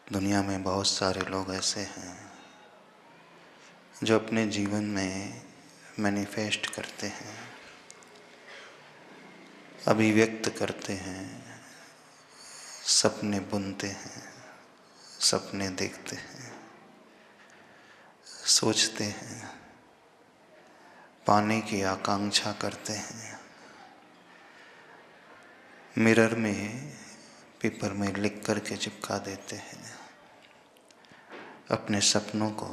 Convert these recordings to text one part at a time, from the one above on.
दुनिया में बहुत सारे लोग ऐसे हैं जो अपने जीवन में मैनिफेस्ट करते हैं, अभिव्यक्त करते हैं, सपने बुनते हैं, सपने देखते हैं, सोचते हैं, पाने की आकांक्षा करते हैं, मिरर में पेपर में लिख करके चिपका देते हैं, अपने सपनों को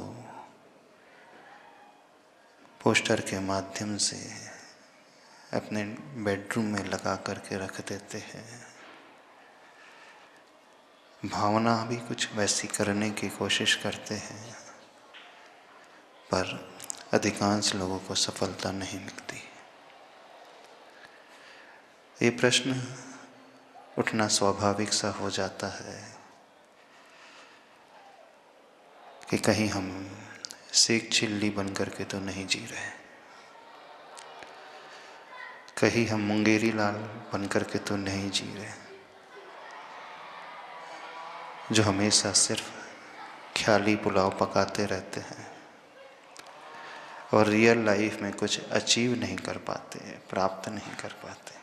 पोस्टर के माध्यम से अपने बेडरूम में लगा करके रख देते हैं। भावना भी कुछ वैसी करने की कोशिश करते हैं, पर अधिकांश लोगों को सफलता नहीं मिलती। ये प्रश्न उठना स्वाभाविक सा हो जाता है कि कहीं हम सेक चिल्ली बन करके तो नहीं जी रहे, कहीं हम मुंगेरी लाल बन करके तो नहीं जी रहे, जो हमेशा सिर्फ ख्याली पुलाव पकाते रहते हैं और रियल लाइफ में कुछ अचीव नहीं कर पाते, प्राप्त नहीं कर पाते।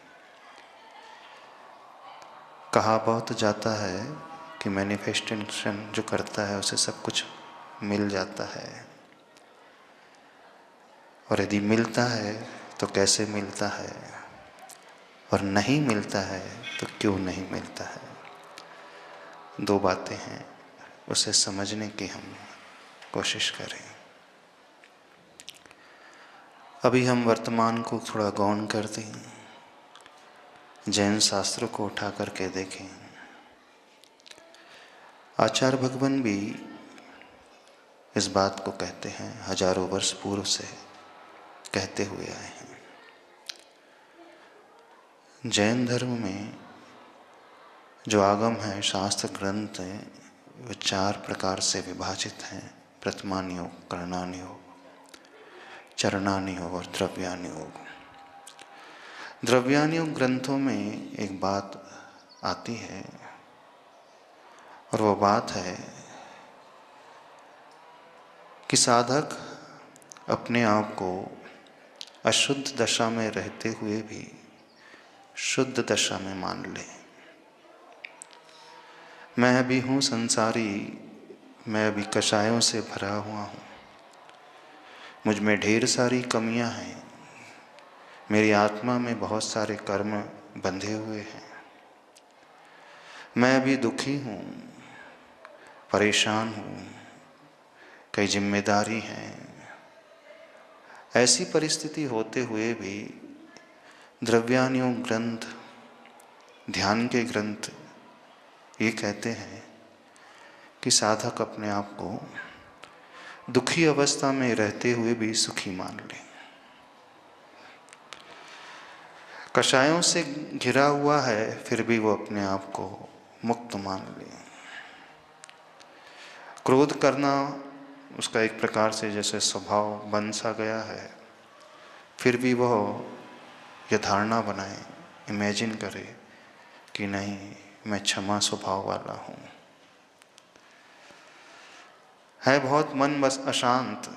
कहा बहुत जाता है कि मैनिफेस्टेशन जो करता है उसे सब कुछ मिल जाता है, और यदि मिलता है तो कैसे मिलता है, और नहीं मिलता है तो क्यों नहीं मिलता है। दो बातें हैं, उसे समझने की हम कोशिश करें। अभी हम वर्तमान को थोड़ा गौण कर दें, जैन शास्त्र को उठा करके देखें। आचार्य भगवान भी इस बात को कहते हैं, हजारों वर्ष पूर्व से कहते हुए आए हैं। जैन धर्म में जो आगम है, शास्त्र ग्रंथ है, वे 4 प्रकार से विभाजित हैं: प्रथमान योग, करणान योग, चरणान योग और द्रव्यान योग। द्रव्यान योग ग्रंथों में एक बात आती है, और वो बात है कि साधक अपने आप को अशुद्ध दशा में रहते हुए भी शुद्ध दशा में मान ले। मैं अभी हूँ संसारी, मैं अभी कषायों से भरा हुआ हूँ, मुझ में ढेर सारी कमियाँ हैं, मेरी आत्मा में बहुत सारे कर्म बंधे हुए हैं, मैं अभी दुखी हूँ, परेशान हूँ, कई जिम्मेदारी हैं। ऐसी परिस्थिति होते हुए भी द्रव्यान योग ग्रंथ, ध्यान के ग्रंथ ये कहते हैं कि साधक अपने आप को दुखी अवस्था में रहते हुए भी सुखी मान ले। कषायों से घिरा हुआ है, फिर भी वो अपने आप को मुक्त मान ले। क्रोध करना उसका एक प्रकार से जैसे स्वभाव बन सा गया है, फिर भी वह यह धारणा बनाए, इमेजिन करे कि नहीं, मैं क्षमा स्वभाव वाला हूँ। है बहुत मन बस अशांत,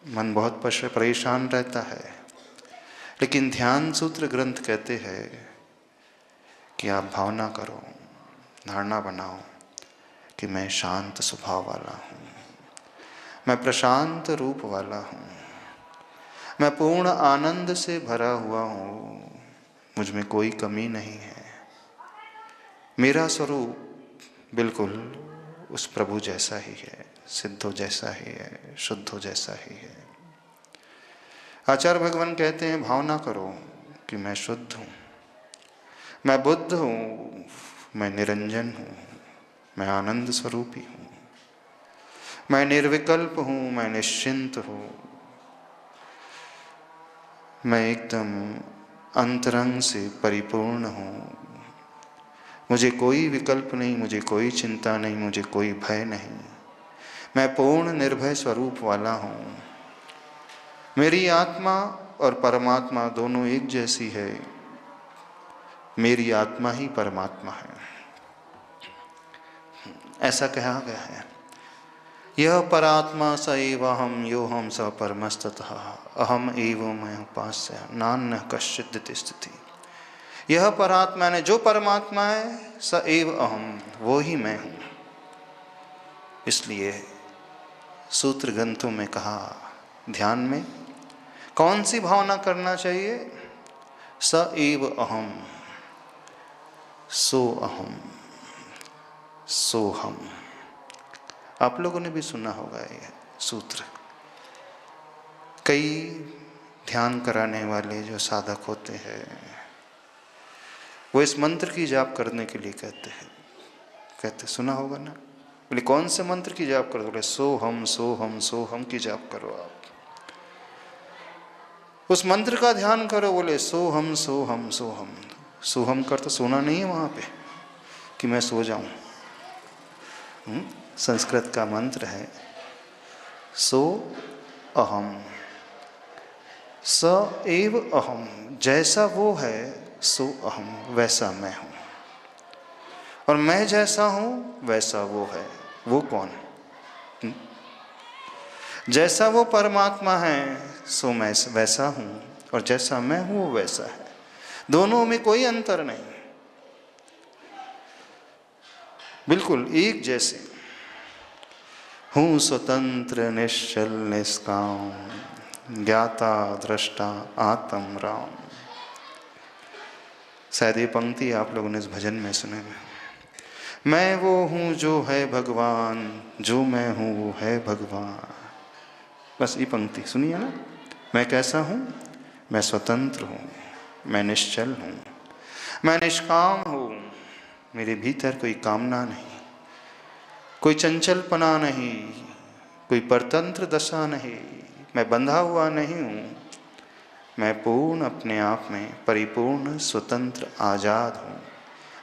मन बहुत परेशान रहता है, लेकिन ध्यान सूत्र ग्रंथ कहते हैं कि आप भावना करो, धारणा बनाओ कि मैं शांत स्वभाव वाला हूँ, मैं प्रशांत रूप वाला हूँ, मैं पूर्ण आनंद से भरा हुआ हूँ, मुझ में कोई कमी नहीं है, मेरा स्वरूप बिल्कुल उस प्रभु जैसा ही है, सिद्धो जैसा ही है, शुद्धो जैसा ही है। आचार्य भगवान कहते हैं, भावना करो कि मैं शुद्ध हूँ, मैं बुद्ध हूँ, मैं निरंजन हूँ, मैं आनंद स्वरूपी हूँ, मैं निर्विकल्प हूँ, मैं निश्चिंत हूँ, मैं एकदम अंतरंग से परिपूर्ण हूँ, मुझे कोई विकल्प नहीं, मुझे कोई चिंता नहीं, मुझे कोई भय नहीं, मैं पूर्ण निर्भय स्वरूप वाला हूँ। मेरी आत्मा और परमात्मा दोनों एक जैसी है, मेरी आत्मा ही परमात्मा है। ऐसा कहा गया है। यह परात्मा स एव अहम यो हम स परमस्ततः अहम एव मैं उपास्य नान्य कश्चित् स्थिति। यह परात्मा ने जो परमात्मा है, स एव अहम, वो ही मैं हूँ। इसलिए सूत्र ग्रंथों में कहा, ध्यान में कौन सी भावना करना चाहिए? स एव अहम, सो अहम, सो हम। आप लोगों ने भी सुना होगा ये सूत्र। कई ध्यान कराने वाले जो साधक होते हैं वो इस मंत्र की जाप करने के लिए कहते सुना होगा ना। बोले कौन से मंत्र की जाप करो? बोले सो हम सो हम सो हम की जाप करो आप। उस मंत्र का ध्यान करो। बोले सो हम सो हम सो हम। सो हम कर तो सोना नहीं है वहाँ पे कि मैं सो जाऊं। संस्कृत का मंत्र है सो अहम, स एव अहम। जैसा वो है सो अहम, वैसा मैं हूँ। और मैं जैसा हूँ वैसा वो है। वो कौन? जैसा वो परमात्मा है सो मैं वैसा हूँ, और जैसा मैं हूँ वो वैसा है। दोनों में कोई अंतर नहीं, बिल्कुल एक जैसे। हूँ स्वतंत्र निश्चल निष्काम, ज्ञाता दृष्टा आत्म राम। शायद ये पंक्ति आप लोगों ने इस भजन में सुने हैं। मैं वो हूँ जो है भगवान, जो मैं हूँ वो है भगवान। बस ये पंक्ति सुनिए ना। मैं कैसा हूँ? मैं स्वतंत्र हूँ, मैं निश्चल हूँ, मैं निष्काम हूँ। मेरे भीतर कोई कामना नहीं, कोई चंचलपना नहीं, कोई परतंत्र दशा नहीं। मैं बंधा हुआ नहीं हूँ। मैं पूर्ण अपने आप में परिपूर्ण स्वतंत्र आज़ाद हूँ।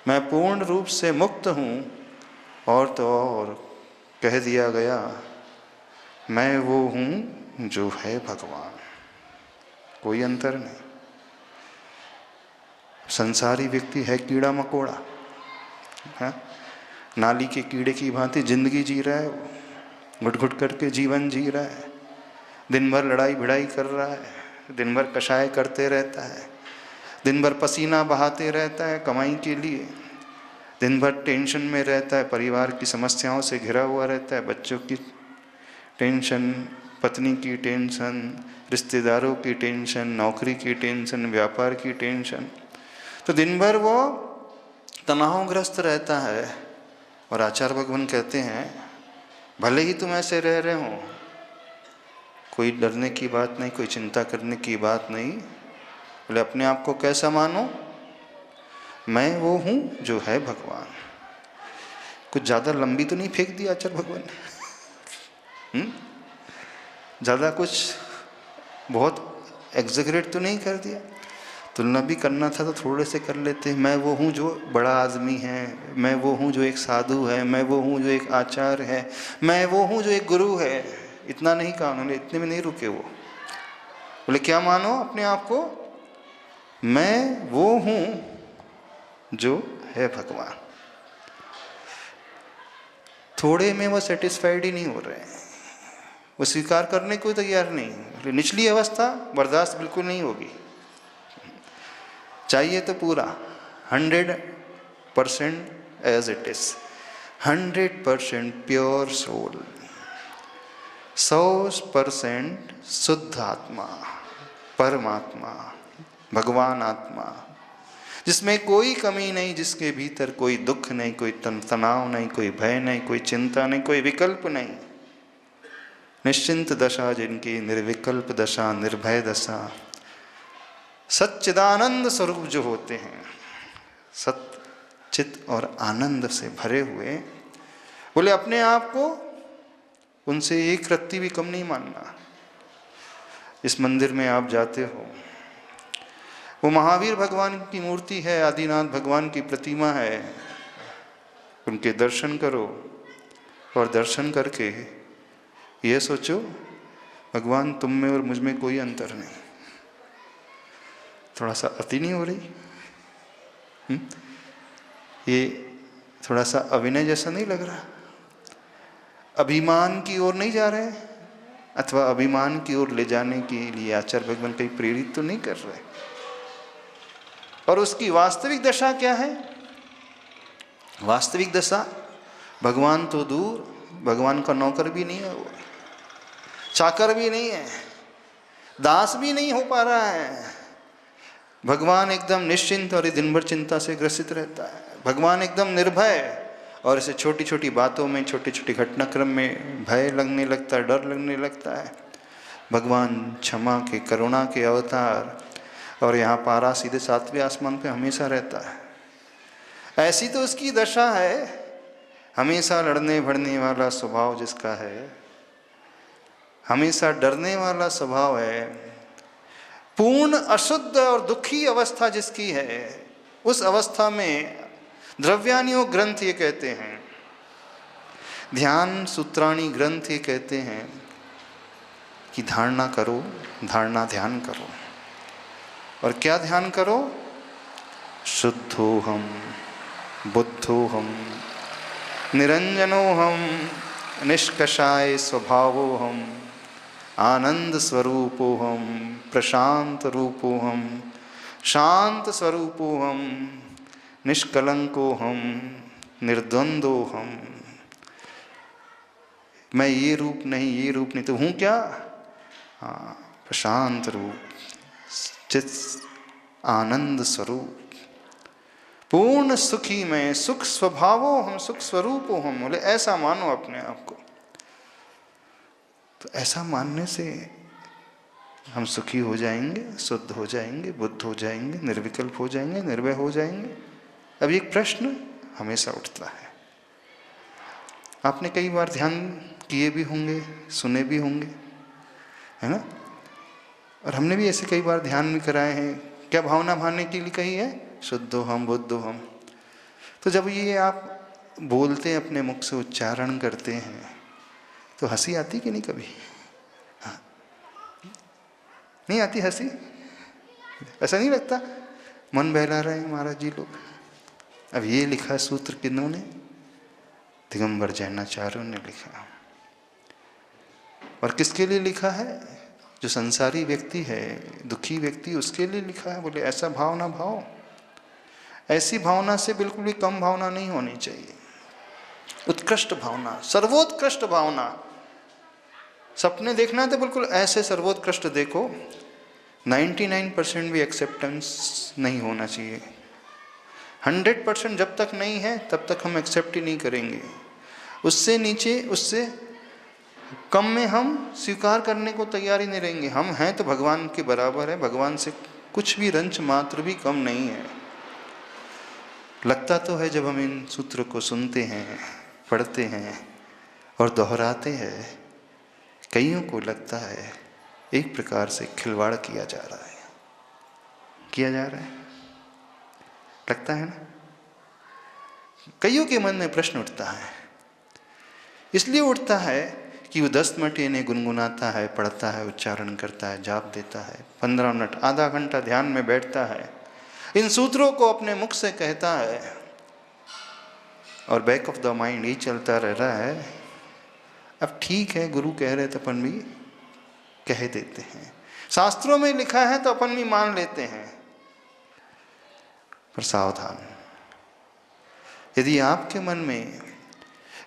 मैं पूर्ण रूप से मुक्त हूँ। और तो और कह दिया गया, मैं वो हूँ जो है भगवान। कोई अंतर नहीं। संसारी व्यक्ति है कीड़ा मकोड़ा, है नाली के कीड़े की भांति जिंदगी जी रहा है। वो घुट घुट करके जीवन जी रहा है। दिन भर लड़ाई भिड़ाई कर रहा है, दिन भर कषाय करते रहता है, दिन भर पसीना बहाते रहता है कमाई के लिए, दिन भर टेंशन में रहता है, परिवार की समस्याओं से घिरा हुआ रहता है। बच्चों की टेंशन, पत्नी की टेंशन, रिश्तेदारों की टेंशन, नौकरी की टेंशन, व्यापार की टेंशन। तो दिन भर वो तनावग्रस्त रहता है। और आचार्य भगवान कहते हैं, भले ही तुम ऐसे रह रहे हो, कोई डरने की बात नहीं, कोई चिंता करने की बात नहीं। बोले अपने आप को कैसा मानो? मैं वो हूँ जो है भगवान। कुछ ज़्यादा लंबी तो नहीं फेंक दी आचार्य भगवान ने? ज़्यादा कुछ बहुत एग्जैगरेट तो नहीं कर दिया? तुलना भी करना था तो थोड़े से कर लेते। मैं वो हूँ जो बड़ा आदमी है, मैं वो हूँ जो एक साधु है, मैं वो हूँ जो एक आचार्य है, मैं वो हूँ जो एक गुरु है। इतना नहीं कहा उन्होंने, इतने में नहीं रुके वो। बोले क्या मानो अपने आप को? मैं वो हूँ जो है भगवान। थोड़े में वो सेटिस्फाइड ही नहीं हो रहे हैं, वो स्वीकार करने को तैयार नहीं। निचली अवस्था बर्दाश्त बिल्कुल नहीं होगी, चाहिए तो पूरा 100% as it is, 100% pure soul, 100% शुद्ध आत्मा, परमात्मा, भगवान आत्मा, जिसमें कोई कमी नहीं, जिसके भीतर कोई दुख नहीं, कोई तनाव नहीं, कोई भय नहीं, कोई चिंता नहीं, कोई विकल्प नहीं। निश्चिंत दशा जिनकी, निर्विकल्प दशा, निर्भय दशा, सच्चिदानंद स्वरूप जो होते हैं, सत चित और आनंद से भरे हुए। बोले अपने आप को उनसे एक रत्ती भी कम नहीं मानना। इस मंदिर में आप जाते हो, वो महावीर भगवान की मूर्ति है, आदिनाथ भगवान की प्रतिमा है, उनके दर्शन करो। और दर्शन करके ये सोचो, भगवान तुम में और मुझ में कोई अंतर नहीं। थोड़ा सा अति नहीं हो रही? ये थोड़ा सा अभिनय जैसा नहीं लग रहा? अभिमान की ओर नहीं जा रहे, अथवा अभिमान की ओर ले जाने के लिए आचार्य भगवान कहीं प्रेरित तो नहीं कर रहे। और उसकी वास्तविक दशा क्या है? वास्तविक दशा, भगवान तो दूर, भगवान का नौकर भी नहीं है वो, चाकर भी नहीं है, दास भी नहीं हो पा रहा है। भगवान एकदम निश्चिंत और दिन भर चिंता से ग्रसित रहता है। भगवान एकदम निर्भय और इसे छोटी छोटी बातों में, छोटी छोटी घटनाक्रम में भय लगने लगता है, डर लगने लगता है। भगवान क्षमा के, करुणा के अवतार, और यहाँ पारा सीधे 7वें आसमान पे हमेशा रहता है। ऐसी तो उसकी दशा है। हमेशा लड़ने भड़ने वाला स्वभाव जिसका है, हमेशा डरने वाला स्वभाव है, पूर्ण अशुद्ध और दुखी अवस्था जिसकी है, उस अवस्था में द्रव्यानियों ग्रंथ ये कहते हैं, ध्यान सूत्राणी ग्रंथ ये कहते हैं कि धारणा करो, धारणा ध्यान करो। और क्या ध्यान करो? शुद्धोहम, बुद्धोहम, निरंजनोहम, निष्कषाय स्वभावोहम, आनंद स्वरूपोहम, प्रशांत रूपोहम, शांत स्वरूपोहम, निष्कलंकोहम, निर्द्वंदोहम। मैं ये रूप नहीं, ये रूप नहीं, तो हूँ क्या? हाँ, प्रशांत रूप, चित आनंद स्वरूप, पूर्ण सुखी में, सुख स्वभावो हम, सुख स्वरूपो हम। बोले ऐसा मानो अपने आप को। तो ऐसा मानने से हम सुखी हो जाएंगे, शुद्ध हो जाएंगे, बुद्ध हो जाएंगे, निर्विकल्प हो जाएंगे, निर्भय हो जाएंगे। अब एक प्रश्न हमेशा उठता है, आपने कई बार ध्यान किए भी होंगे, सुने भी होंगे, है ना? और हमने भी ऐसे कई बार ध्यान भी कराए हैं। क्या भावना भाने के लिए कही है? शुद्धो हम, बुद्धो हम। तो जब ये आप बोलते हैं, अपने मुख से उच्चारण करते हैं, तो हंसी आती कि नहीं कभी? हाँ, नहीं आती हंसी? ऐसा नहीं लगता मन बहला रहे हैं महाराज जी लोग? अब ये लिखा सूत्र किन्होंने? दिगंबर जैनाचार्यों ने लिखा। और किसके लिए लिखा है? जो संसारी व्यक्ति है, दुखी व्यक्ति, उसके लिए लिखा है। बोले ऐसा भाव ना भाव। ऐसी भावना से बिल्कुल भी कम भावना नहीं होनी चाहिए। उत्कृष्ट भावना, सर्वोत्कृष्ट भावना। सपने देखना तो बिल्कुल ऐसे सर्वोत्कृष्ट देखो, 99% भी एक्सेप्टेंस नहीं होना चाहिए। 100% जब तक नहीं है तब तक हम एक्सेप्ट ही नहीं करेंगे। उससे नीचे, उससे कम में हम स्वीकार करने को तैयार ही नहीं रहेंगे। हम हैं तो भगवान के बराबर है, भगवान से कुछ भी रंच मात्र भी कम नहीं है। लगता तो है जब हम इन सूत्रों को सुनते हैं, पढ़ते हैं और दोहराते हैं, कईयों को लगता है एक प्रकार से खिलवाड़ किया जा रहा है, किया जा रहा है, लगता है ना? कईयों के मन में प्रश्न उठता है। इसलिए उठता है कि वो 10 मिनट इन्हें गुनगुनाता है, पढ़ता है, उच्चारण करता है, जाप देता है, 15 मिनट, आधा घंटा ध्यान में बैठता है, इन सूत्रों को अपने मुख से कहता है, और बैक ऑफ द माइंड ही चलता रह रहा है। अब ठीक है, गुरु कह रहे तो अपन भी कह देते हैं, शास्त्रों में लिखा है तो अपन भी मान लेते हैं। पर सावधान, यदि आपके मन में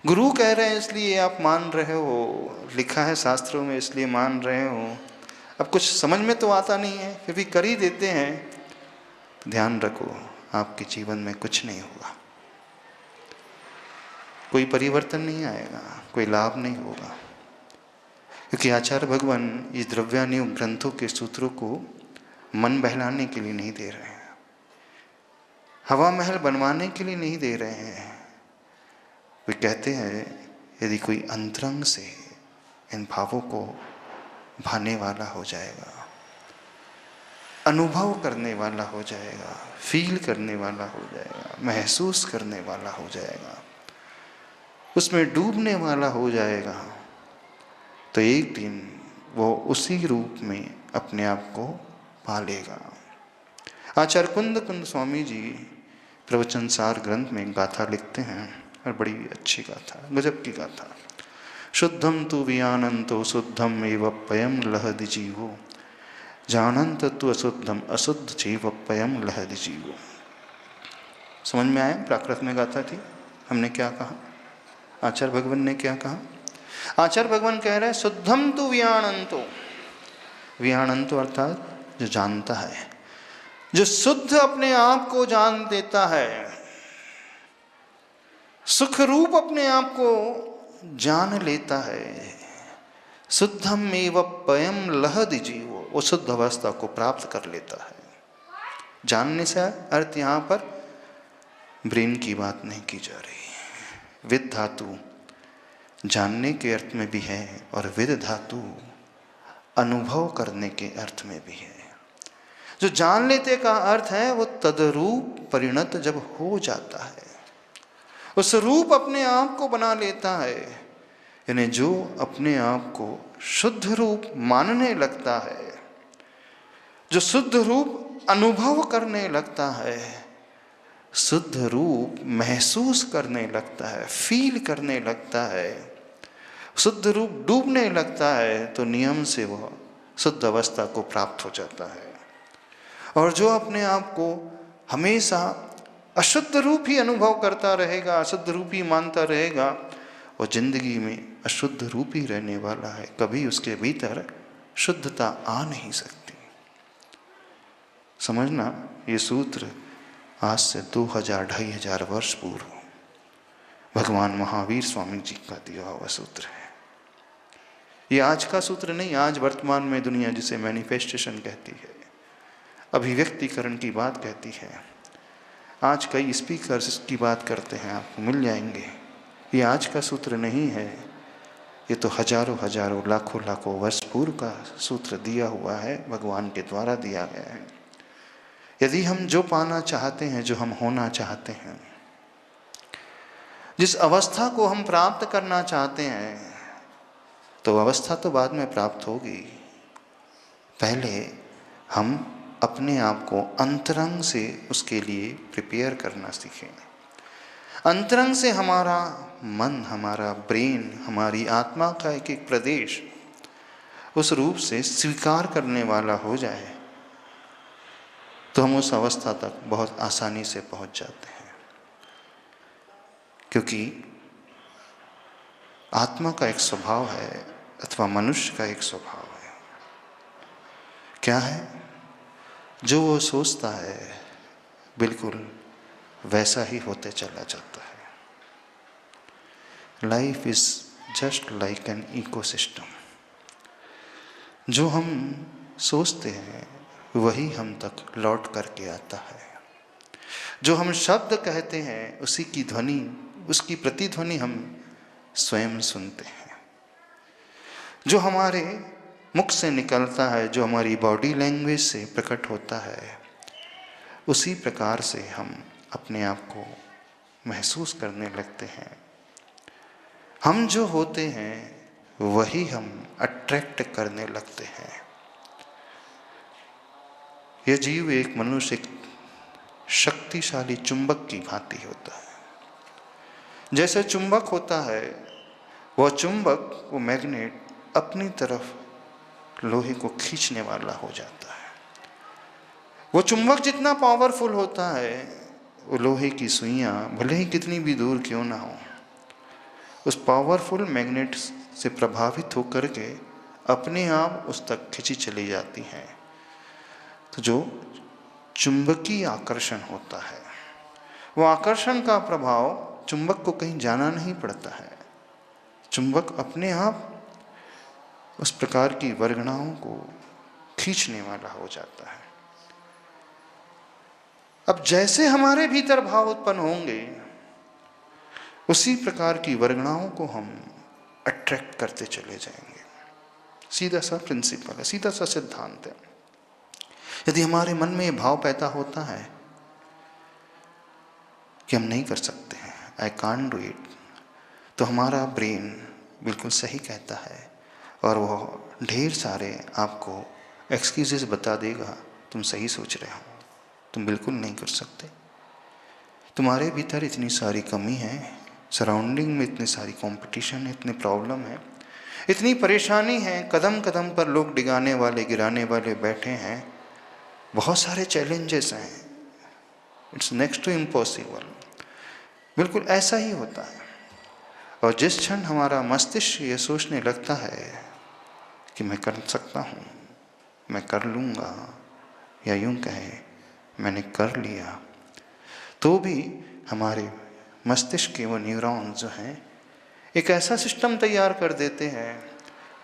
गुरु कह रहे हैं इसलिए आप मान रहे हो, लिखा है शास्त्रों में इसलिए मान रहे हो, अब कुछ समझ में तो आता नहीं है फिर भी कर ही देते हैं, तो ध्यान रखो आपके जीवन में कुछ नहीं होगा, कोई परिवर्तन नहीं आएगा, कोई लाभ नहीं होगा। क्योंकि आचार्य भगवान इस द्रव्यानियोग ग्रंथों के सूत्रों को मन बहलाने के लिए नहीं दे रहे हैं, हवा महल बनवाने के लिए नहीं दे रहे हैं। वे कहते हैं यदि कोई अंतरंग से इन भावों को भाने वाला हो जाएगा, अनुभव करने वाला हो जाएगा, फील करने वाला हो जाएगा, महसूस करने वाला हो जाएगा, उसमें डूबने वाला हो जाएगा, तो एक दिन वो उसी रूप में अपने आप को पालेगा। आचार्य कुंद स्वामी जी प्रवचन सार ग्रंथ में गाथा लिखते हैं, और बड़ी अच्छी गाथा, गजब की गाथा। शुद्धम तु वियानंतो शुद्धम एव पयम लहदि जीवो, जानंत तु अशुद्धम अशुद्ध जीव पयम लहदि जीवो। समझ में आया? प्राकृत में गाथा थी, हमने क्या कहा, आचार्य भगवान ने क्या कहा? आचार्य भगवान कह रहे हैं शुद्धम तु वियानंतो, वियानंतो अर्थात जो जानता है, जो शुद्ध अपने आप को जान देता है, सुख रूप अपने आप को जान लेता है, शुद्धम एव पयम लहदि जीवो, वो शुद्ध अवस्था को प्राप्त कर लेता है। जानने से अर्थ यहाँ पर ब्रेन की बात नहीं की जा रही। विद धातु जानने के अर्थ में भी है और विद धातु अनुभव करने के अर्थ में भी है। जो जान लेते का अर्थ है वो तदरूप परिणत जब हो जाता है, उस रूप अपने आप को बना लेता है, यानी जो अपने आप को शुद्ध रूप मानने लगता है, जो शुद्ध रूप अनुभव करने लगता है, शुद्ध रूप महसूस करने लगता है, फील करने लगता है, शुद्ध रूप डूबने लगता है, तो नियम से वह शुद्ध अवस्था को प्राप्त हो जाता है। और जो अपने आप को हमेशा अशुद्ध रूप ही अनुभव करता रहेगा, अशुद्ध रूप ही मानता रहेगा, वो जिंदगी में अशुद्ध रूप ही रहने वाला है, कभी उसके भीतर शुद्धता आ नहीं सकती। समझना, ये सूत्र आज से 2000-2500 वर्ष पूर्व भगवान महावीर स्वामी जी का दिया हुआ सूत्र है। ये आज का सूत्र नहीं, आज वर्तमान में दुनिया जिसे मैनिफेस्टेशन कहती है, अभिव्यक्तिकरण की बात कहती है, आज कई स्पीकर्स की बात करते हैं, आपको मिल जाएंगे। ये आज का सूत्र नहीं है, ये तो हजारों लाखों वर्ष पूर्व का सूत्र दिया हुआ है, भगवान के द्वारा दिया गया है। यदि हम जो पाना चाहते हैं, जो हम होना चाहते हैं, जिस अवस्था को हम प्राप्त करना चाहते हैं, तो अवस्था तो बाद में प्राप्त होगी। पहले हम अपने आप को अंतरंग से उसके लिए प्रिपेयर करना सीखें। अंतरंग से हमारा मन, हमारा ब्रेन, हमारी आत्मा का एक एक प्रदेश उस रूप से स्वीकार करने वाला हो जाए, तो हम उस अवस्था तक बहुत आसानी से पहुंच जाते हैं। क्योंकि आत्मा का एक स्वभाव है, अथवा मनुष्य का एक स्वभाव है। क्या है? जो वो सोचता है बिल्कुल वैसा ही होते चला जाता है। Life is just like an ecosystem. जो हम सोचते हैं वही हम तक लौट करके आता है। जो हम शब्द कहते हैं उसी की ध्वनि, उसकी प्रतिध्वनि हम स्वयं सुनते हैं। जो हमारे मुख से निकलता है, जो हमारी बॉडी लैंग्वेज से प्रकट होता है, उसी प्रकार से हम अपने आप को महसूस करने लगते हैं। हम जो होते हैं वही हम अट्रैक्ट करने लगते हैं। यह जीव, एक मनुष्य, एक शक्तिशाली चुंबक की भांति होता है। जैसे चुंबक होता है, वह चुंबक, वो मैग्नेट अपनी तरफ लोहे को खींचने वाला हो जाता है। वो चुंबक जितना पावरफुल होता है, वो लोहे की सुइयां भले ही कितनी भी दूर क्यों ना हो, उस पावरफुल मैग्नेट से प्रभावित होकर के अपने आप उस तक खींची चली जाती हैं। तो जो चुंबकीय आकर्षण होता है, वो आकर्षण का प्रभाव चुंबक को कहीं जाना नहीं पड़ता है। चुंबक अपने आप उस प्रकार की वर्गणाओं को खींचने वाला हो जाता है। अब जैसे हमारे भीतर भाव उत्पन्न होंगे, उसी प्रकार की वर्गणाओं को हम अट्रैक्ट करते चले जाएंगे। सीधा सा प्रिंसिपल है, सीधा सा सिद्धांत है। यदि हमारे मन में ये भाव पैदा होता है कि हम नहीं कर सकते हैं, आई कांट डू इट, तो हमारा ब्रेन बिल्कुल सही कहता है और वो ढेर सारे आपको एक्सक्यूजेस बता देगा, तुम सही सोच रहे हो, तुम बिल्कुल नहीं कर सकते, तुम्हारे भीतर इतनी सारी कमी है, सराउंडिंग में इतनी सारी कंपटीशन है, इतने प्रॉब्लम है, इतनी परेशानी है, कदम कदम पर लोग डिगाने वाले गिराने वाले बैठे हैं, बहुत सारे चैलेंजेस हैं, इट्स नेक्स्ट टू इम्पॉसिबल। बिल्कुल ऐसा ही होता है। और जिस क्षण हमारा मस्तिष्क ये सोचने लगता है कि मैं कर सकता हूँ, मैं कर लूँगा, या यूँ कहें मैंने कर लिया, तो भी हमारे मस्तिष्क के वो न्यूरॉन्स जो हैं एक ऐसा सिस्टम तैयार कर देते हैं,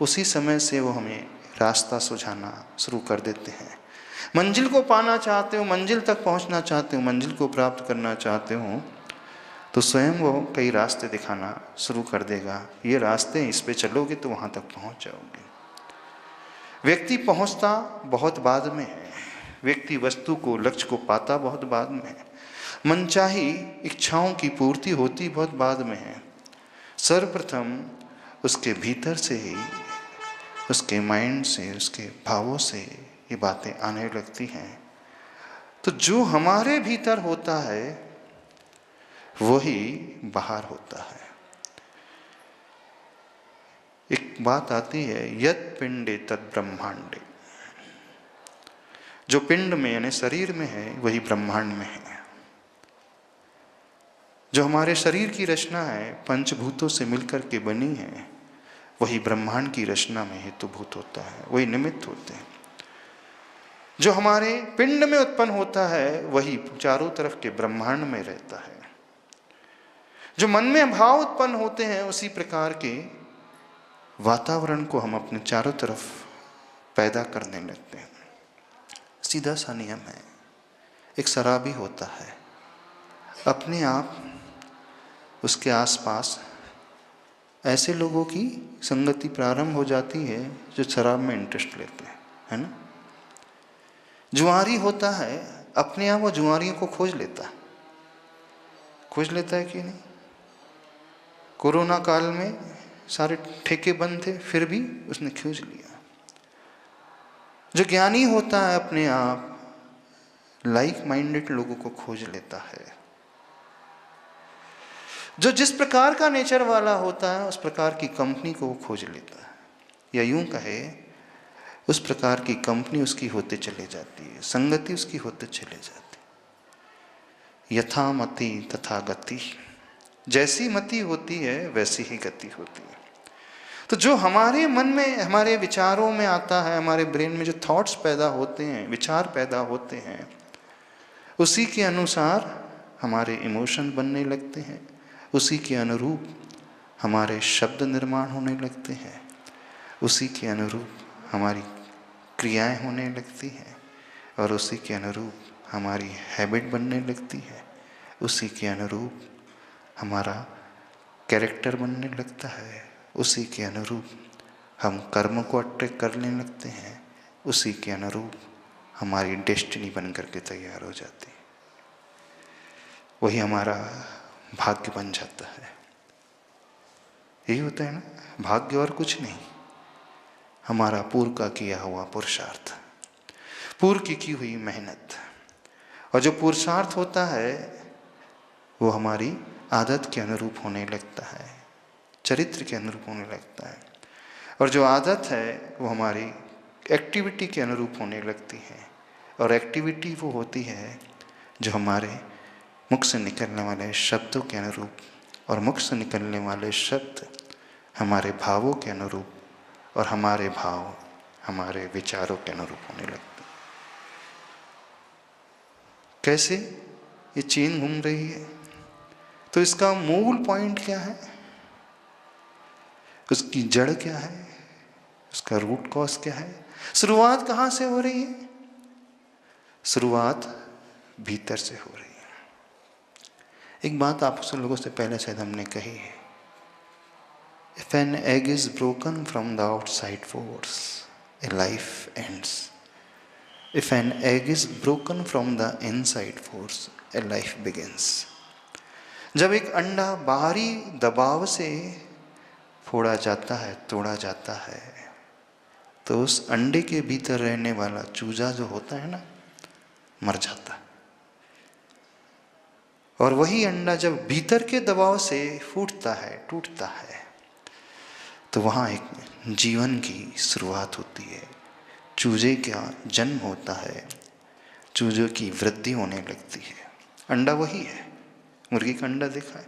उसी समय से वो हमें रास्ता सुझाना शुरू कर देते हैं। मंजिल को पाना चाहते हो, मंजिल तक पहुंचना चाहते हो, मंजिल को प्राप्त करना चाहते हो, तो स्वयं वो कई रास्ते दिखाना शुरू कर देगा। ये रास्ते, इस पे चलोगे तो वहाँ तक पहुँच जाओगे। व्यक्ति पहुँचता बहुत बाद में है, व्यक्ति वस्तु को, लक्ष्य को पाता बहुत बाद में है, मनचाही इच्छाओं की पूर्ति होती बहुत बाद में है। सर्वप्रथम उसके भीतर से ही, उसके माइंड से, उसके भावों से ये बातें आने लगती हैं। तो जो हमारे भीतर होता है वही बाहर होता है। एक बात आती है, यत् पिंडे तत् ब्रह्मांडे। जो पिंड में यानी शरीर में है वही ब्रह्मांड में है। जो हमारे शरीर की रचना है पंचभूतों से मिलकर के बनी है, वही ब्रह्मांड की रचना में हेतुभूत होता है, वही निमित्त होते हैं। जो हमारे पिंड में उत्पन्न होता है वही चारों तरफ के ब्रह्मांड में रहता है। जो मन में भाव उत्पन्न होते हैं उसी प्रकार के वातावरण को हम अपने चारों तरफ पैदा करने लगते हैं। सीधा सा नियम है। एक शराबी होता है, अपने आप उसके आसपास ऐसे लोगों की संगति प्रारंभ हो जाती है जो शराब में इंटरेस्ट लेते हैं, है ना। जुआरी होता है, अपने आप वो जुआरियों को खोज लेता है। खोज लेता है कि नहीं। कोरोना काल में सारे ठेके बंद थे, फिर भी उसने खोज लिया। जो ज्ञानी होता है अपने आप लाइक माइंडेड लोगों को खोज लेता है। जो जिस प्रकार का नेचर वाला होता है उस प्रकार की कंपनी को वो खोज लेता है, या यूं कहे उस प्रकार की कंपनी उसकी होते चले जाती है, संगति उसकी होते चले जाती है। यथा मति तथा गति, जैसी मति होती है वैसी ही गति होती है। तो जो हमारे मन में, हमारे विचारों में आता है, हमारे ब्रेन में जो थॉट्स पैदा होते हैं, विचार पैदा होते हैं, उसी के अनुसार हमारे इमोशन बनने लगते हैं, उसी के अनुरूप हमारे शब्द निर्माण होने लगते हैं, उसी के अनुरूप हमारी क्रियाएं होने लगती हैं, और उसी के अनुरूप हमारी हैबिट बनने लगती है, उसी के अनुरूप हमारा कैरेक्टर बनने लगता है, उसी के अनुरूप हम कर्म को अट्रैक्ट करने लगते हैं, उसी के अनुरूप हमारी डेस्टिनी बन करके तैयार हो जाती है। वही हमारा भाग्य बन जाता है। यही होता है ना, भाग्य और कुछ नहीं, हमारा पूर्व का किया हुआ पुरुषार्थ, पूर्व की हुई मेहनत। और जो पुरुषार्थ होता है वो हमारी आदत के अनुरूप होने लगता है, चरित्र के अनुरूप होने लगता है। और जो आदत है वो हमारी एक्टिविटी के अनुरूप होने लगती है, और एक्टिविटी वो होती है जो हमारे मुख से निकलने वाले शब्दों के अनुरूप, और मुख से निकलने वाले शब्द हमारे भावों के अनुरूप, और हमारे भाव हमारे विचारों के अनुरूप होने लगते हैं। कैसे ये चेन घूम रही है? तो इसका मूल पॉइंट क्या है, उसकी जड़ क्या है, उसका रूट कॉज क्या है, शुरुआत कहाँ से हो रही है? शुरुआत भीतर से हो रही है। एक बात आप सब लोगों से पहले शायद हमने कही है, If an egg is broken from the outside force, a life ends. If an egg is broken from the inside force, a life begins. जब एक अंडा बाहरी दबाव से फोड़ा जाता है, तोड़ा जाता है, तो उस अंडे के भीतर रहने वाला चूजा जो होता है ना, मर जाता है। और वही अंडा जब भीतर के दबाव से फूटता है, टूटता है, तो वहाँ एक जीवन की शुरुआत होती है। चूजे का जन्म होता है, चूजों की वृद्धि होने लगती है। अंडा वही है, मुर्गी का अंडा देखा है।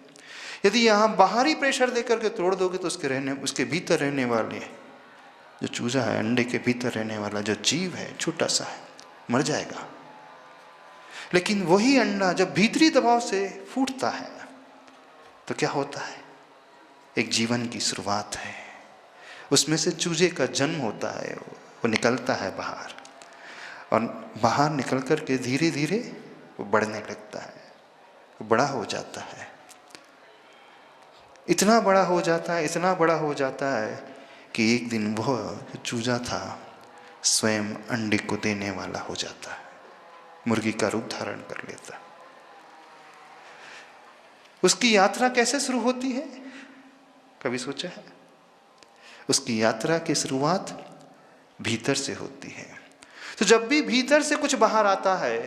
यदि यहाँ बाहरी प्रेशर देकर के तोड़ दोगे तो उसके भीतर रहने वाले जो चूजा है, अंडे के भीतर रहने वाला जो जीव है, छोटा सा है, मर जाएगा। लेकिन वही अंडा जब भीतरी दबाव से फूटता है तो क्या होता है? एक जीवन की शुरुआत है। उसमें से चूजे का जन्म होता है, वो निकलता है बाहर, और बाहर निकल कर के धीरे धीरे वो बढ़ने लगता है, वो बड़ा हो जाता है। इतना बड़ा हो जाता है, इतना बड़ा हो जाता है कि एक दिन वह जो चूजा था स्वयं अंडे को देने वाला हो जाता है, मुर्गी का रूप धारण कर लेता है। उसकी यात्रा कैसे शुरू होती है, कभी सोचा है? उसकी यात्रा की शुरुआत भीतर से होती है। तो जब भी भीतर से कुछ बाहर आता है,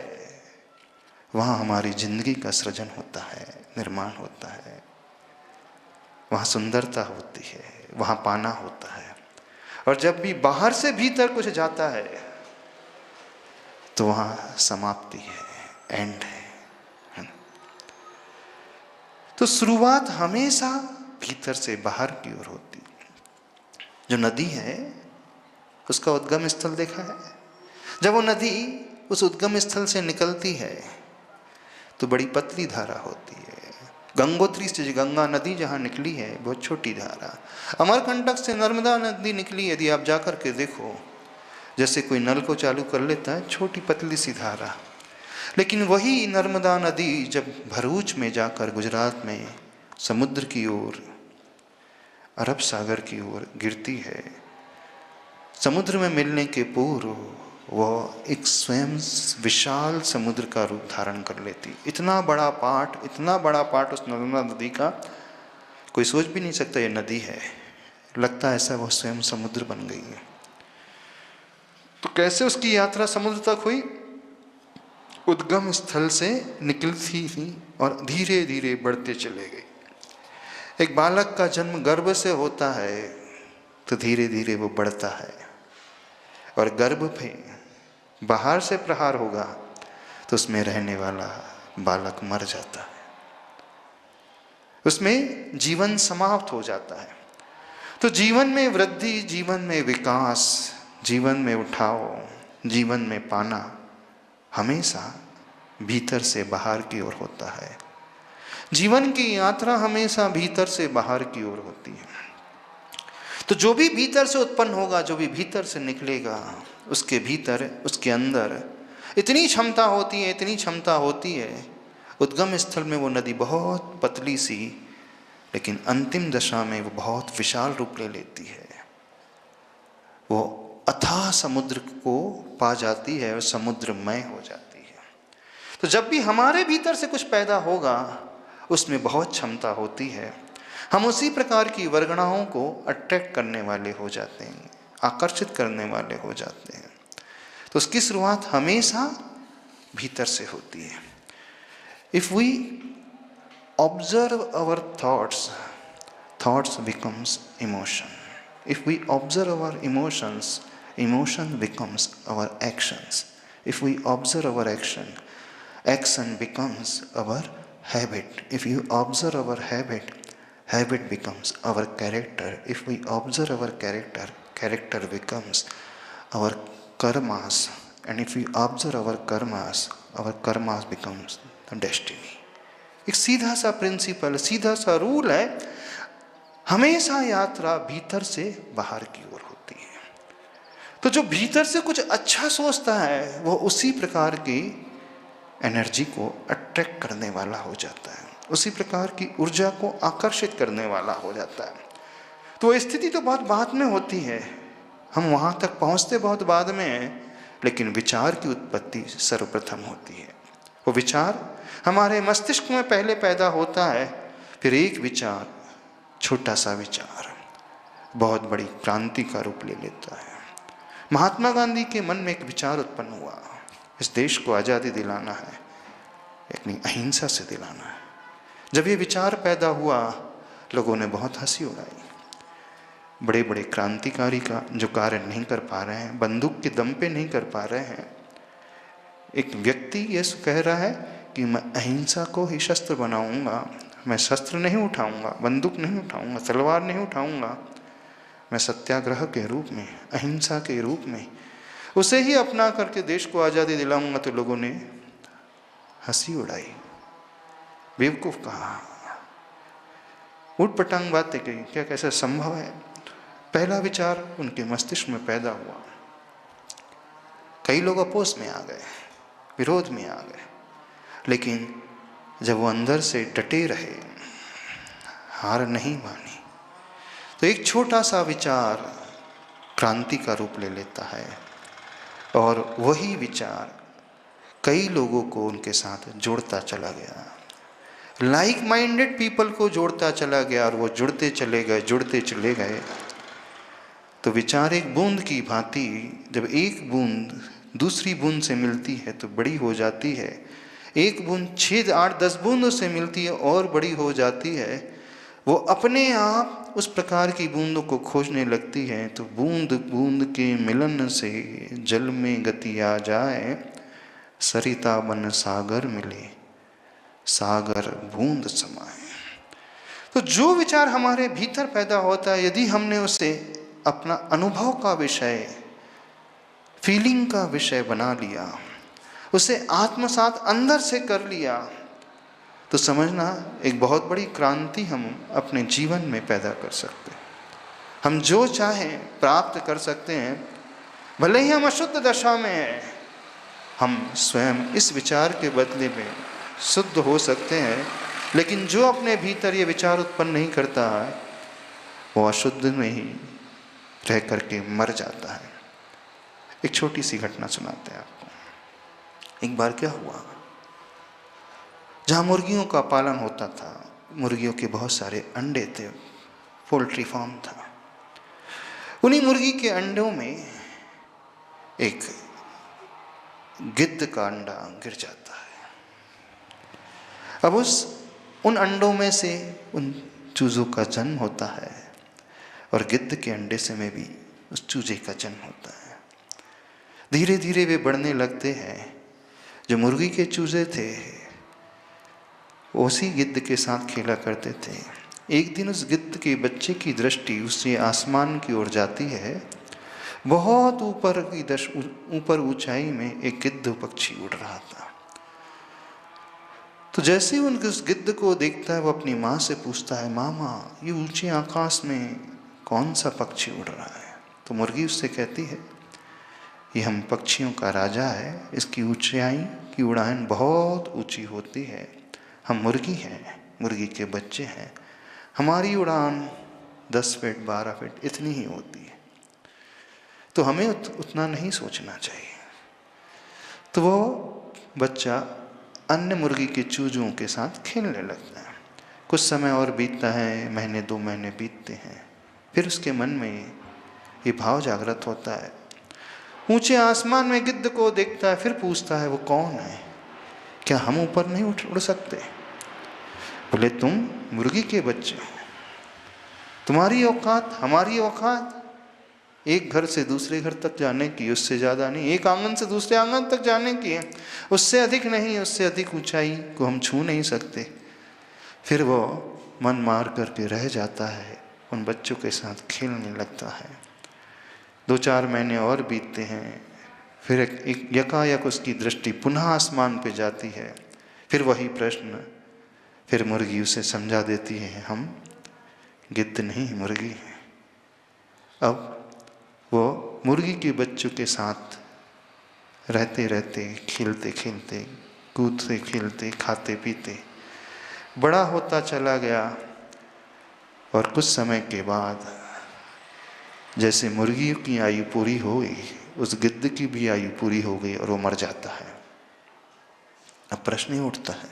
वहाँ हमारी जिंदगी का सृजन होता है, निर्माण होता है, वहाँ सुंदरता होती है, वहाँ पाना होता है। और जब भी बाहर से भीतर कुछ जाता है तो वहाँ समाप्ति है, एंड है। तो शुरुआत हमेशा भीतर से बाहर की ओर होती है। जो नदी है उसका उद्गम स्थल देखा है? जब वो नदी उस उद्गम स्थल से निकलती है तो बड़ी पतली धारा होती है। गंगोत्री से गंगा नदी जहाँ निकली है बहुत छोटी धारा। अमरकंटक से नर्मदा नदी निकली, यदि आप जाकर के देखो, जैसे कोई नल को चालू कर लेता है, छोटी पतली सी धारा। लेकिन वही नर्मदा नदी जब भरूच में जाकर गुजरात में समुद्र की ओर, अरब सागर की ओर गिरती है, समुद्र में मिलने के पूर्व वह एक स्वयं विशाल समुद्र का रूप धारण कर लेती। इतना बड़ा पार्ट उस नर्मदा नदी का, कोई सोच भी नहीं सकता ये नदी है, लगता है ऐसा वह स्वयं समुद्र बन गई है। तो कैसे उसकी यात्रा समुद्र तक हुई? उद्गम स्थल से निकलती थी और धीरे धीरे बढ़ते चले गई। एक बालक का जन्म गर्भ से होता है तो धीरे धीरे वो बढ़ता है, और गर्भ में बाहर से प्रहार होगा तो उसमें रहने वाला बालक मर जाता है, उसमें जीवन समाप्त हो जाता है। तो जीवन में वृद्धि, जीवन में विकास, जीवन में उठाव, जीवन में पाना हमेशा भीतर से बाहर की ओर होता है। जीवन की यात्रा हमेशा भीतर से बाहर की ओर होती है। तो जो भी भीतर से उत्पन्न होगा, जो भी भीतर से निकलेगा, उसके भीतर, उसके अंदर इतनी क्षमता होती है। उद्गम स्थल में वो नदी बहुत पतली सी, लेकिन अंतिम दशा में वो बहुत विशाल रूप ले लेती है। वो अथाह समुद्र को पा जाती है और समुद्रमय हो जाती है। तो जब भी हमारे भीतर से कुछ पैदा होगा, उसमें बहुत क्षमता होती है। हम उसी प्रकार की वर्गणाओं को अट्रैक्ट करने वाले हो जाते हैं, आकर्षित करने वाले हो जाते हैं। तो उसकी शुरुआत हमेशा भीतर से होती है। If we observe our thoughts, thoughts becomes emotion. If we observe our emotions, emotion becomes our actions. If we observe our action, action becomes our habit. If you observe our habit, habit becomes our character. If we observe our character, character becomes our karmas. And if we observe our karmas becomes the destiny. एक सीधा सा principal, सीधा सा rule है, हमेशा यात्रा भीतर से बाहर की ओर होती है। तो जो भीतर से कुछ अच्छा सोचता है वो उसी प्रकार की एनर्जी को अट्रैक्ट करने वाला हो जाता है, उसी प्रकार की ऊर्जा को आकर्षित करने वाला हो जाता है। तो स्थिति तो बहुत बाद में होती है, हम वहाँ तक पहुँचते बहुत बाद में हैं, लेकिन विचार की उत्पत्ति सर्वप्रथम होती है। वो विचार हमारे मस्तिष्क में पहले पैदा होता है, फिर एक विचार, छोटा सा विचार बहुत बड़ी क्रांति का रूप ले लेता है। महात्मा गांधी के मन में एक विचार उत्पन्न हुआ, इस देश को आज़ादी दिलाना है, अपनी अहिंसा से दिलाना है। जब ये विचार पैदा हुआ, लोगों ने बहुत हंसी उड़ाई। बड़े बड़े क्रांतिकारी का जो कार्य नहीं कर पा रहे हैं, बंदूक के दम पे नहीं कर पा रहे हैं। एक व्यक्ति ये कह रहा है कि मैं अहिंसा को ही शस्त्र बनाऊंगा, मैं शस्त्र नहीं उठाऊंगा, बंदूक नहीं उठाऊंगा, तलवार नहीं उठाऊंगा, मैं सत्याग्रह के रूप में, अहिंसा के रूप में उसे ही अपना करके देश को आज़ादी दिलाऊंगा। तो लोगों ने हंसी उड़ाई, बेवकूफ़ कहा, उठपटांग बातें कही, क्या कैसा संभव है। पहला विचार उनके मस्तिष्क में पैदा हुआ, कई लोग अपोज में आ गए, विरोध में आ गए, लेकिन जब वो अंदर से डटे रहे, हार नहीं मानी, तो एक छोटा सा विचार क्रांति का रूप ले लेता है और वही विचार कई लोगों को उनके साथ जोड़ता चला गया, लाइक माइंडेड पीपल को जोड़ता चला गया, और वो जुड़ते चले गए, जुड़ते चले गए। तो विचार एक बूंद की भांति, जब एक बूंद दूसरी बूंद से मिलती है तो बड़ी हो जाती है, एक बूंद 6, 8, 10 बूंदों से मिलती है और बड़ी हो जाती है। वो अपने आप उस प्रकार की बूंदों को खोजने लगती है। तो बूंद बूंद के मिलन से जल में गति आ जाए, सरिता बन सागर मिले, सागर बूंद समाए। तो जो विचार हमारे भीतर पैदा होता है, यदि हमने उसे अपना अनुभव का विषय, फीलिंग का विषय बना लिया, उसे आत्मसात अंदर से कर लिया, तो समझना एक बहुत बड़ी क्रांति हम अपने जीवन में पैदा कर सकते हैं। हम जो चाहें प्राप्त कर सकते हैं, भले ही हम अशुद्ध दशा में हैं, हम स्वयं इस विचार के बदले में शुद्ध हो सकते हैं। लेकिन जो अपने भीतर ये विचार उत्पन्न नहीं करता है, वो अशुद्ध में ही रह करके मर जाता है। एक छोटी सी घटना सुनाते हैं आपको। एक बार क्या हुआ, जहाँ मुर्गियों का पालन होता था, मुर्गियों के बहुत सारे अंडे थे, पोल्ट्री फार्म था। उन्हीं मुर्गी के अंडों में एक गिद्ध का अंडा गिर जाता है। अब उन अंडों में से उन चूजों का जन्म होता है, और गिद्ध के अंडे से में भी उस चूजे का जन्म होता है। धीरे धीरे वे बढ़ने लगते हैं। जो मुर्गी के चूजे थे, उसी गिद्ध के साथ खेला करते थे। एक दिन उस गिद्ध के बच्चे की दृष्टि उससे आसमान की ओर जाती है। बहुत ऊपर ऊंचाई में एक गिद्ध पक्षी उड़ रहा था। तो जैसे ही उस गिद्ध को देखता है, वो अपनी माँ से पूछता है, मामा ये ऊंचे आकाश में कौन सा पक्षी उड़ रहा है। तो मुर्गी उससे कहती है, ये हम पक्षियों का राजा है, इसकी ऊंचाई की उड़ान बहुत ऊंची होती है। हम मुर्गी हैं, मुर्गी के बच्चे हैं, हमारी उड़ान 10 फीट 12 फीट इतनी ही होती है, तो हमें उतना नहीं सोचना चाहिए। तो वो बच्चा अन्य मुर्गी के चूजों के साथ खेलने लगता है। कुछ समय और बीतता है, महीने 2 महीने बीतते हैं। फिर उसके मन में ये भाव जागृत होता है। ऊंचे आसमान में गिद्ध को देखता है, फिर पूछता है, वो कौन है, क्या हम ऊपर नहीं उड़ सकते। बोले, तुम मुर्गी के बच्चे हो, तुम्हारी औकात हमारी औकात एक घर से दूसरे घर तक जाने की, उससे ज़्यादा नहीं। एक आंगन से दूसरे आंगन तक जाने की है, उससे अधिक नहीं, उससे अधिक ऊंचाई को हम छू नहीं सकते। फिर वो मन मार करके रह जाता है, उन बच्चों के साथ खेलने लगता है। 2-4 महीने और बीतते हैं। फिर एक यकायक उसकी दृष्टि पुनः आसमान पे जाती है। फिर वही प्रश्न। फिर मुर्गी उसे समझा देती है, हम गिद्ध नहीं मुर्गी हैं। अब वो मुर्गी के बच्चों के साथ रहते रहते, खेलते खेलते, कूदते खेलते, खाते पीते बड़ा होता चला गया। और कुछ समय के बाद जैसे मुर्गियों की आयु पूरी हो गई, उस गिद्ध की भी आयु पूरी हो गई और वो मर जाता है। अब प्रश्न ही उठता है,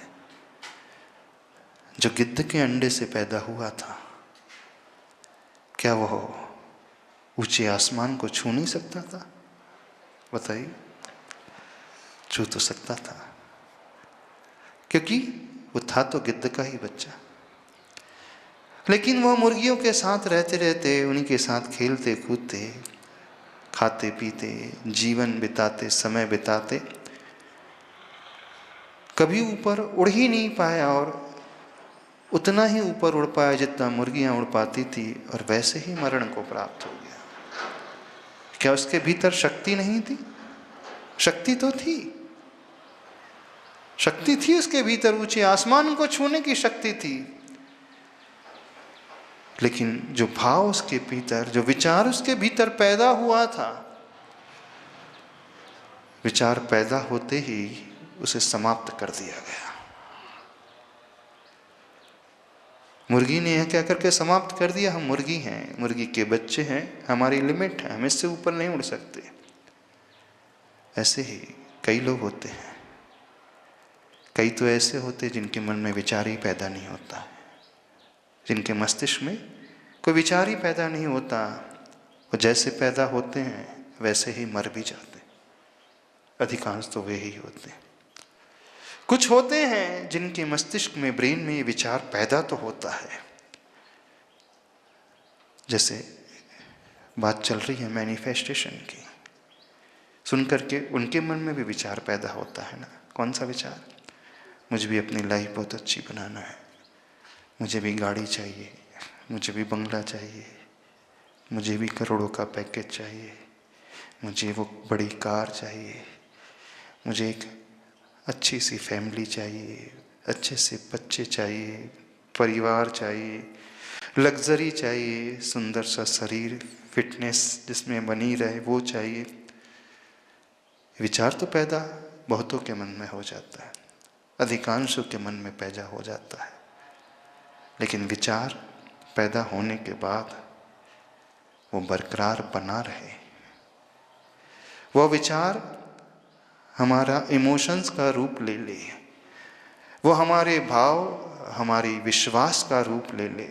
जो गिद्ध के अंडे से पैदा हुआ था, क्या वह ऊंचे आसमान को छू नहीं सकता था? बताइए, छू तो सकता था, क्योंकि वो था तो गिद्ध का ही बच्चा। लेकिन वह मुर्गियों के साथ रहते रहते, उन्हीं के साथ खेलते कूदते, खाते पीते, जीवन बिताते, समय बिताते, कभी ऊपर उड़ ही नहीं पाया और उतना ही ऊपर उड़ पाया जितना मुर्गियां उड़ पाती थी, और वैसे ही मरण को प्राप्त हो गया। क्या उसके भीतर शक्ति नहीं थी? शक्ति तो थी, शक्ति थी उसके भीतर, ऊंचे आसमान को छूने की शक्ति थी। लेकिन जो भाव उसके भीतर, जो विचार उसके भीतर पैदा हुआ था, विचार पैदा होते ही उसे समाप्त कर दिया गया। मुर्गी ने यह कहकर के समाप्त कर दिया, हम मुर्गी हैं, मुर्गी के बच्चे हैं, हमारी लिमिट है, हम इससे ऊपर नहीं उड़ सकते। ऐसे ही कई लोग होते हैं, कई तो ऐसे होते जिनके मन में विचार ही पैदा नहीं होता है, जिनके मस्तिष्क में कोई विचार ही पैदा नहीं होता। वो जैसे पैदा होते हैं वैसे ही मर भी जाते, अधिकांश तो वे ही होते हैं। कुछ होते हैं जिनके मस्तिष्क में, ब्रेन में ये विचार पैदा तो होता है। जैसे बात चल रही है मैनिफेस्टेशन की, सुन करके उनके मन में भी विचार पैदा होता है ना। कौन सा विचार? मुझे भी अपनी लाइफ बहुत अच्छी बनाना है, मुझे भी गाड़ी चाहिए, मुझे भी बंगला चाहिए, मुझे भी करोड़ों का पैकेज चाहिए, मुझे वो बड़ी कार चाहिए, मुझे एक अच्छी सी फैमिली चाहिए, अच्छे से बच्चे चाहिए, परिवार चाहिए, लग्जरी चाहिए, सुंदर सा शरीर, फिटनेस जिसमें बनी रहे वो चाहिए। विचार तो पैदा बहुतों के मन में हो जाता है, अधिकांशों के मन में पैदा हो जाता है। लेकिन विचार पैदा होने के बाद वो बरकरार बना रहे, वह विचार हमारा इमोशंस का रूप ले ले, वो हमारे भाव, हमारी विश्वास का रूप ले ले,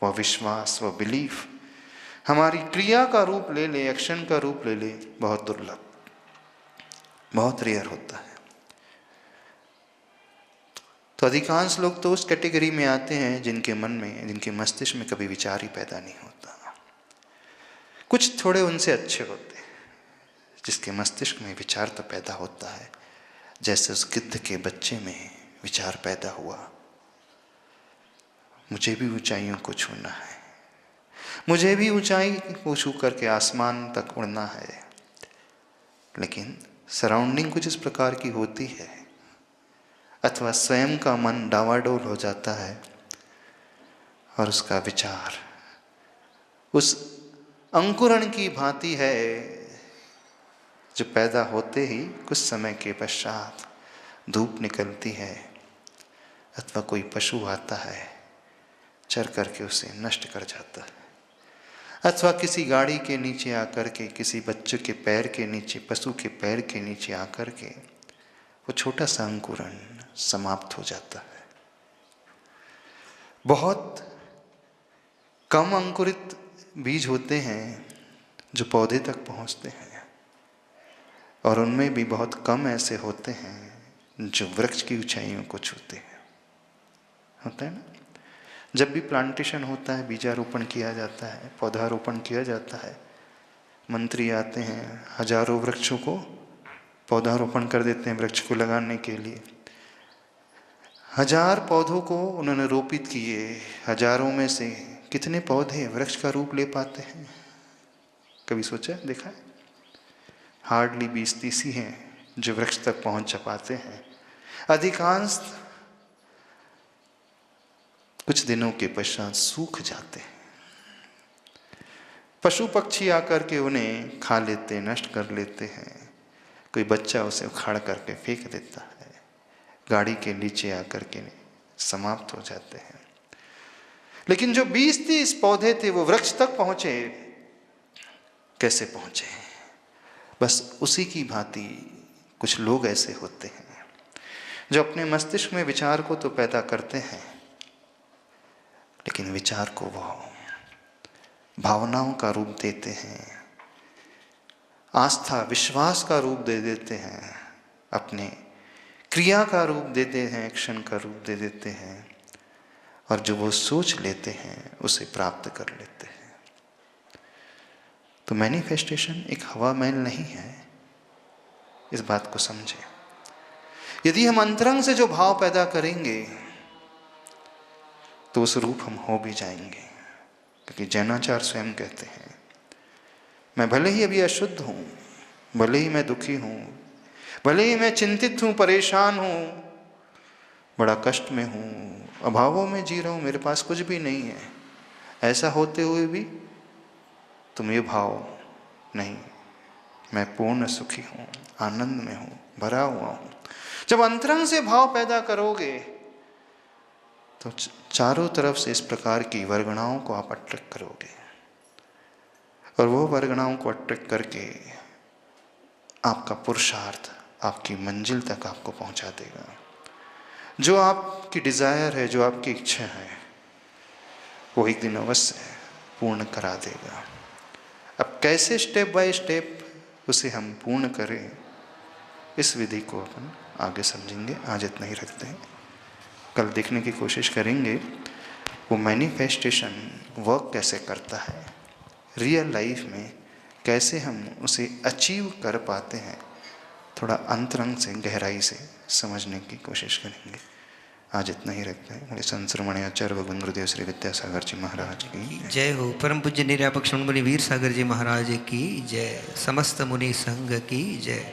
वह विश्वास, वह बिलीफ हमारी क्रिया का रूप ले ले, एक्शन का रूप ले ले, बहुत दुर्लभ, बहुत रेयर होता है। तो अधिकांश लोग तो उस कैटेगरी में आते हैं जिनके मन में, जिनके मस्तिष्क में कभी विचार ही पैदा नहीं होता। कुछ थोड़े उनसे अच्छे होते हैं जिसके मस्तिष्क में विचार तो पैदा होता है, जैसे उस गिद्ध के बच्चे में विचार पैदा हुआ, मुझे भी ऊंचाइयों को छूना है, मुझे भी ऊंचाई को छू करके आसमान तक उड़ना है। लेकिन सराउंडिंग कुछ इस प्रकार की होती है, अथवा स्वयं का मन डावाडोल हो जाता है और उसका विचार उस अंकुरण की भांति है जो पैदा होते ही कुछ समय के पश्चात धूप निकलती है, अथवा कोई पशु आता है चर करके उसे नष्ट कर जाता है, अथवा किसी गाड़ी के नीचे आकर के, किसी बच्चे के पैर के नीचे, पशु के पैर के नीचे आकर के वो छोटा सा अंकुरण समाप्त हो जाता है। बहुत कम अंकुरित बीज होते हैं जो पौधे तक पहुंचते हैं, और उनमें भी बहुत कम ऐसे होते हैं जो वृक्ष की ऊंचाइयों को छूते हैं। होता है ना, जब भी प्लांटेशन होता है, बीजारोपण किया जाता है, पौधारोपण किया जाता है, मंत्री आते हैं, हजारों वृक्षों को पौधारोपण कर देते हैं वृक्ष को लगाने के लिए। 1000 पौधों को उन्होंने रोपित किए, हजारों में से कितने पौधे वृक्ष का रूप ले पाते हैं? कभी सोचा, देखा है? हार्डली 20-30 ही हैं जो वृक्ष तक पहुंच पाते हैं। अधिकांश कुछ दिनों के पश्चात सूख जाते हैं, पशु पक्षी आकर के उन्हें खा लेते, नष्ट कर लेते हैं, कोई बच्चा उसे उखाड़ करके फेंक देता है, गाड़ी के नीचे आकर के समाप्त हो जाते हैं। लेकिन जो 20-30 पौधे थे वो वृक्ष तक पहुंचे। कैसे पहुंचे? बस उसी की भांति कुछ लोग ऐसे होते हैं जो अपने मस्तिष्क में विचार को तो पैदा करते हैं, लेकिन विचार को वो भावनाओं का रूप देते हैं, आस्था विश्वास का रूप दे देते हैं, अपने क्रिया का रूप देते हैं, एक्शन का रूप दे देते हैं, और जो वो सोच लेते हैं उसे प्राप्त कर लेते हैं। तो मैनिफेस्टेशन एक हवा महल नहीं है, इस बात को समझें। यदि हम अंतरंग से जो भाव पैदा करेंगे तो उस रूप हम हो भी जाएंगे। क्योंकि जैनाचार्य स्वयं कहते हैं, मैं भले ही अभी अशुद्ध हूँ, भले ही मैं दुखी हूँ, भले ही मैं चिंतित हूँ, परेशान हूँ, बड़ा कष्ट में हूँ, अभावों में जी रहा हूँ, मेरे पास कुछ भी नहीं है, ऐसा होते हुए भी तुम ये भाव नहीं, मैं पूर्ण सुखी हूँ, आनंद में हूँ, भरा हुआ हूँ। जब अंतरंग से भाव पैदा करोगे तो चारों तरफ से इस प्रकार की वर्गणाओं को आप अट्रैक्ट करोगे, और वो वर्गणाओं को अट्रैक्ट करके आपका पुरुषार्थ आपकी मंजिल तक आपको पहुंचा देगा। जो आपकी डिज़ायर है, जो आपकी इच्छा है, वो एक दिन अवश्य पूर्ण करा देगा। अब कैसे स्टेप बाय स्टेप उसे हम पूर्ण करें, इस विधि को अपन आगे समझेंगे। आज इतना ही रखते हैं, कल देखने की कोशिश करेंगे वो मैनिफेस्टेशन वर्क कैसे करता है, रियल लाइफ में कैसे हम उसे अचीव कर पाते हैं। थोड़ा अंतरंग से, गहराई से समझने की कोशिश करेंगे। आज इतना ही रखते हैं। मेरे संश्रमण आचार्य भगवान गुरुदेव श्री विद्यासागर जी महाराज की जय हो। परम पूज्य निरापक मुनि वीर सागर जी महाराज की जय। समस्त मुनि संघ की जय।